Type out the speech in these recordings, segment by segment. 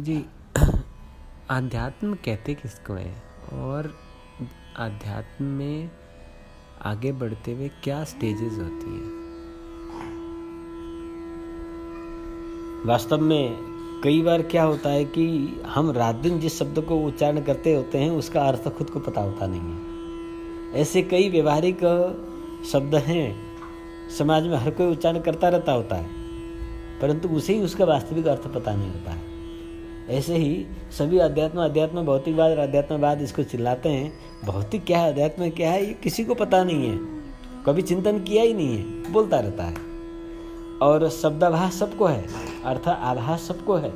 जी। आध्यात्म कहते किसको है और आध्यात्म में आगे बढ़ते हुए क्या स्टेजेस होती हैं? वास्तव में कई बार क्या होता है कि हम रात दिन जिस शब्द को उच्चारण करते होते हैं उसका अर्थ खुद को पता होता नहीं है। ऐसे कई व्यवहारिक शब्द हैं, समाज में हर कोई उच्चारण करता रहता होता है, परंतु उसे ही उसका वास्तविक अर्थ पता नहीं होता है। ऐसे ही सभी अध्यात्म भौतिकवाद और अध्यात्मवाद इसको चिल्लाते हैं। भौतिक क्या है, अध्यात्म क्या है, ये किसी को पता नहीं है, कभी चिंतन किया ही नहीं है, बोलता रहता है। और शब्दाभास सबको है, अर्थात आभास सबको है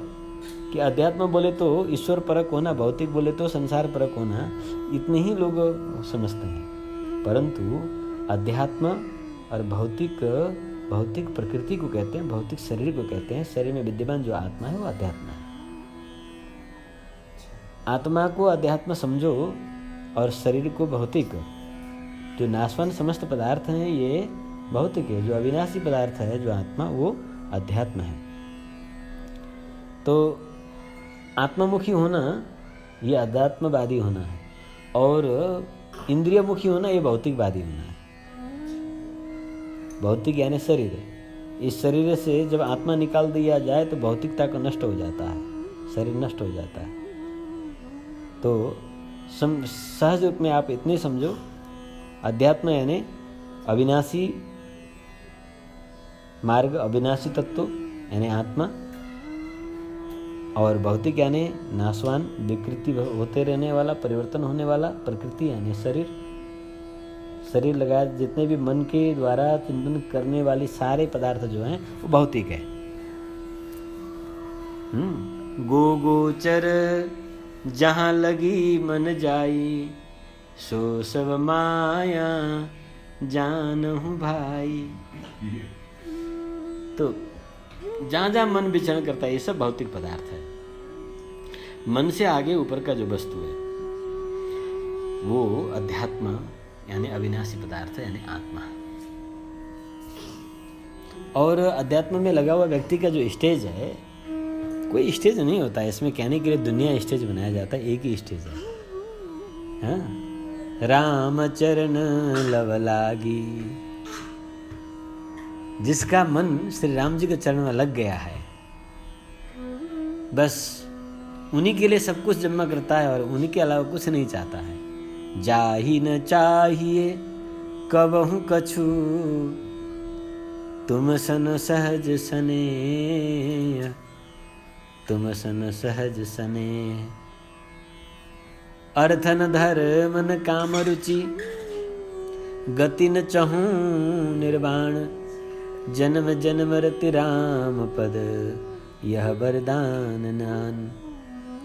कि अध्यात्म बोले तो ईश्वर परक होना, भौतिक बोले तो संसार परक होना, इतने ही लोग समझते हैं। परंतु अध्यात्म और भौतिक प्रकृति को कहते हैं, भौतिक शरीर को कहते हैं। शरीर में विद्यमान जो आत्मा है वो अध्यात्म है। आत्मा को अध्यात्म समझो और शरीर को भौतिक। जो नाशवान समस्त पदार्थ हैं ये भौतिक है, जो अविनाशी पदार्थ है जो आत्मा वो अध्यात्म है। तो आत्ममुखी होना ये अध्यात्मवादी होना है और इंद्रियमुखी होना ये भौतिकवादी होना है। भौतिक यानी शरीर है। इस शरीर से जब आत्मा निकाल दिया जाए तो भौतिकता का नष्ट हो जाता है, शरीर नष्ट हो जाता है। तो सहज रूप में आप इतने समझो, अध्यात्म यानी अविनाशी मार्ग, अविनाशी तत्व यानी आत्मा, और भौतिक यानी नाशवान, विकृति होते रहने वाला, परिवर्तन होने वाला प्रकृति यानी शरीर। शरीर लगाए जितने भी मन के द्वारा चिंतन करने वाली सारे पदार्थ जो हैं वो भौतिक है। गो गोचर जहाँ लगी मन जाई, सो सब माया जानहु भाई। तो जहाँ जहाँ मन विचरण करता है ये सब भौतिक पदार्थ है। मन से आगे ऊपर का जो वस्तु है वो अध्यात्म यानी अविनाशी पदार्थ यानी आत्मा। और अध्यात्म में लगा हुआ व्यक्ति का जो स्टेज है, कोई स्टेज नहीं होता है इसमें कहने के लिए दुनिया स्टेज बनाया जाता है, एक ही स्टेज है। हाँ, राम चरण लव लागी। जिसका मन श्री राम जी के चरण में लग गया है, बस उन्हीं के लिए सब कुछ जमा करता है और उन्हीं के अलावा कुछ नहीं चाहता है। जाहि न चाहिए कबहु कछु, तुम सन सहज सने, तुम सन सहज सने। अर्थ न धर्म न काम रुचि, गति न चहूं निर्वाण। जन्म जन्म रति राम पद, यह वरदान नान।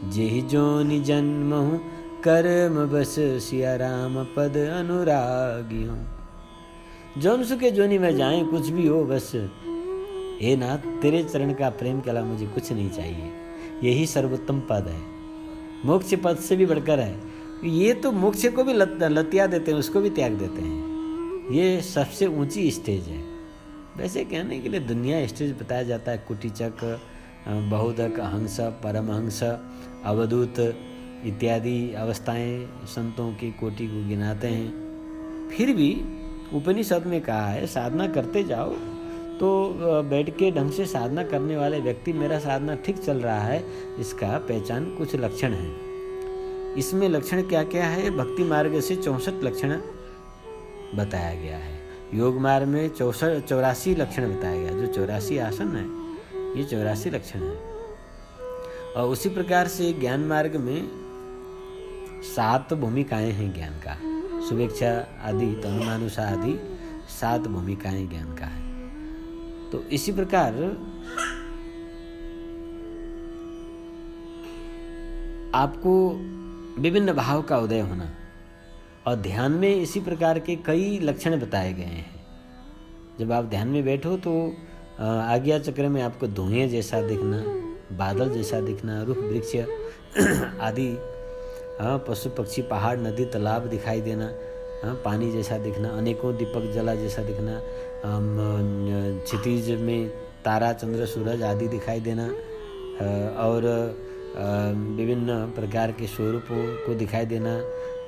जेहि जोनि जन्महु कर्म बस, सिया राम पद अनुरागी हूँ। जौन सुखे जोनि में जाए कुछ भी हो, बस हे नाथ तेरे चरण का प्रेम के अलावा मुझे कुछ नहीं चाहिए। यही सर्वोत्तम पद है, मोक्ष पद से भी बढ़कर है। ये तो मोक्ष को भी लतिया देते हैं, उसको भी त्याग देते हैं। ये सबसे ऊंची स्टेज है। वैसे कहने के लिए दुनिया स्टेज बताया जाता है, कुटीचक, बहुधक, हंस, परमहंस, अवधूत इत्यादि अवस्थाएं संतों की कोटि को गिनाते हैं। फिर भी उपनिषद में कहा है साधना करते जाओ। तो बैठ के ढंग से साधना करने वाले व्यक्ति, मेरा साधना ठीक चल रहा है, इसका पहचान कुछ लक्षण है। इसमें लक्षण क्या क्या है? भक्ति मार्ग से 64 लक्षण बताया गया है। योग मार्ग में 84 लक्षण बताया गया। जो 84 आसन है ये 84 लक्षण है। और उसी प्रकार से ज्ञान मार्ग में 7 भूमिकाएं हैं ज्ञान का। शुभेच्छा आदि, तनुमानुषा आदि 7 भूमिकाएं ज्ञान का है। तो इसी प्रकार आपको विभिन्न भाव का उदय होना, और ध्यान में इसी प्रकार के कई लक्षण बताए गए हैं। जब आप ध्यान में बैठो तो आज्ञा चक्र में आपको धुएं जैसा दिखना, बादल जैसा दिखना, रुख वृक्ष आदि, पशु पक्षी, पहाड़, नदी, तालाब दिखाई देना, पानी जैसा दिखना, अनेकों दीपक जला जैसा दिखना, क्षितिज में तारा, चंद्र, सूरज आदि दिखाई देना, और विभिन्न प्रकार के स्वरूपों को दिखाई देना,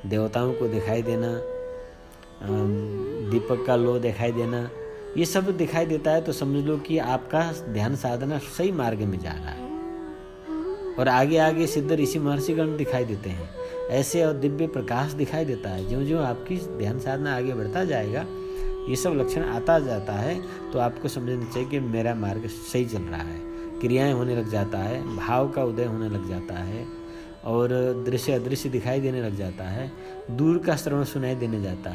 देवताओं को दिखाई देना, दीपक का लो दिखाई देना, ये सब दिखाई देता है तो समझ लो कि आपका ध्यान साधना सही मार्ग में जा रहा है। और आगे आगे सिद्ध ऋषि महर्षिगण दिखाई देते हैं, ऐसे और दिव्य प्रकाश दिखाई देता है। ज्यों ज्यों आपकी ध्यान साधना आगे बढ़ता जाएगा, ये सब लक्षण आता जाता है तो आपको समझना चाहिए कि मेरा मार्ग सही चल रहा है। क्रियाएं होने लग जाता है, भाव का उदय होने लग जाता है, और दृश्य अदृश्य दिखाई देने लग जाता है, दूर का श्रवण सुनाई देने लगता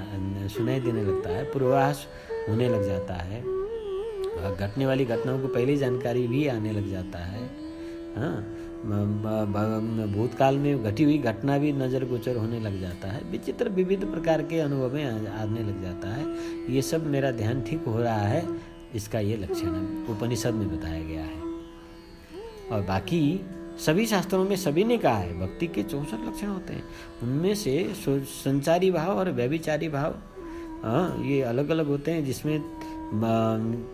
है, पूर्वाभास होने लग जाता है, घटने वाली घटनाओं को पहले जानकारी भी आने लग जाता है। हाँ, भूतकाल में घटी हुई घटना भी नज़र गोचर होने लग जाता है, विचित्र विविध प्रकार के अनुभवें आने लग जाता है। ये सब मेरा ध्यान ठीक हो रहा है, इसका ये लक्षण है, उपनिषद में बताया गया है। और बाकी सभी शास्त्रों में सभी ने कहा है भक्ति के 64 लक्षण होते हैं, उनमें से संचारी भाव और व्यभिचारी भाव ये अलग अलग होते हैं, जिसमें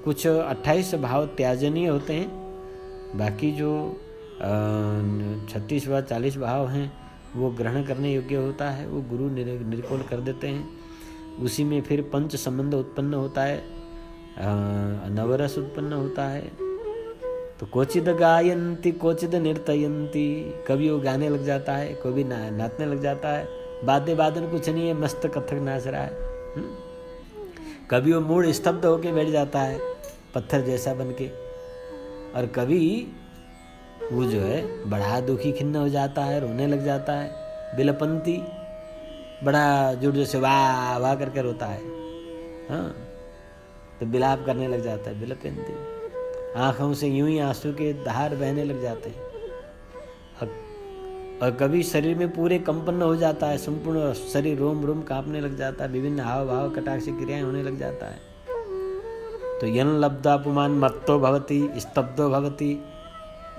कुछ 28 भाव त्याजनीय होते हैं, बाकी जो 36 व 40 भाव हैं वो ग्रहण करने योग्य होता है, वो गुरु निर्कुल कर देते हैं। उसी में फिर पंच संबंध उत्पन्न होता है, नवरस उत्पन्न होता है। तो क्वचिद गायन्ति क्वचिद नृत्यन्ति, कभी वो गाने लग जाता है, कभी नाचने लग जाता है, वादन कुछ नहीं है, मस्त कथक नाच रहा है। कभी वो मूड स्तब्ध होके बैठ जाता है पत्थर जैसा बनके, और कभी वो जो है बड़ा दुखी खिन्न हो जाता है, रोने लग जाता है, बिलपंती बड़ा जोर जोर से वाह वाह करके रोता है। हाँ, तो बिलाप करने लग जाता है, बिलपंती, आँखों से यूं ही आंसू के धार बहने लग जाते हैं। और कभी शरीर में पूरे कंपन हो जाता है, संपूर्ण शरीर रोम रोम कांपने लग जाता है, विभिन्न हाव भाव कटाक्ष क्रियाएं होने लग जाता है। तो यन लब्धापुमान मत्तो भवति स्तब्धो भवति,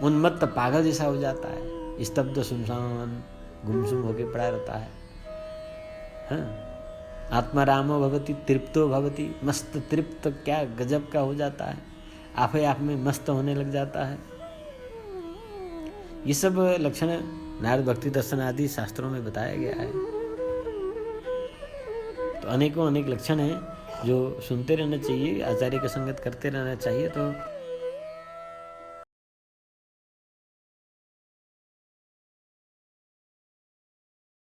उन्मत्त पागल जैसा हो जाता है, स्तब्ध सुनसान गुमसुम होके पड़ा रहता है। हाँ, आत्मारामो भवति तृप्तो भवति, मस्त तृप्त क्या गजब का हो जाता है, आप ही आप में मस्त होने लग जाता है। ये सब लक्षण नारद भक्ति दर्शन आदि शास्त्रों में बताया गया है। तो अनेकों अनेक लक्षण हैं जो सुनते रहना चाहिए, आचार्य की संगत करते रहना चाहिए। तो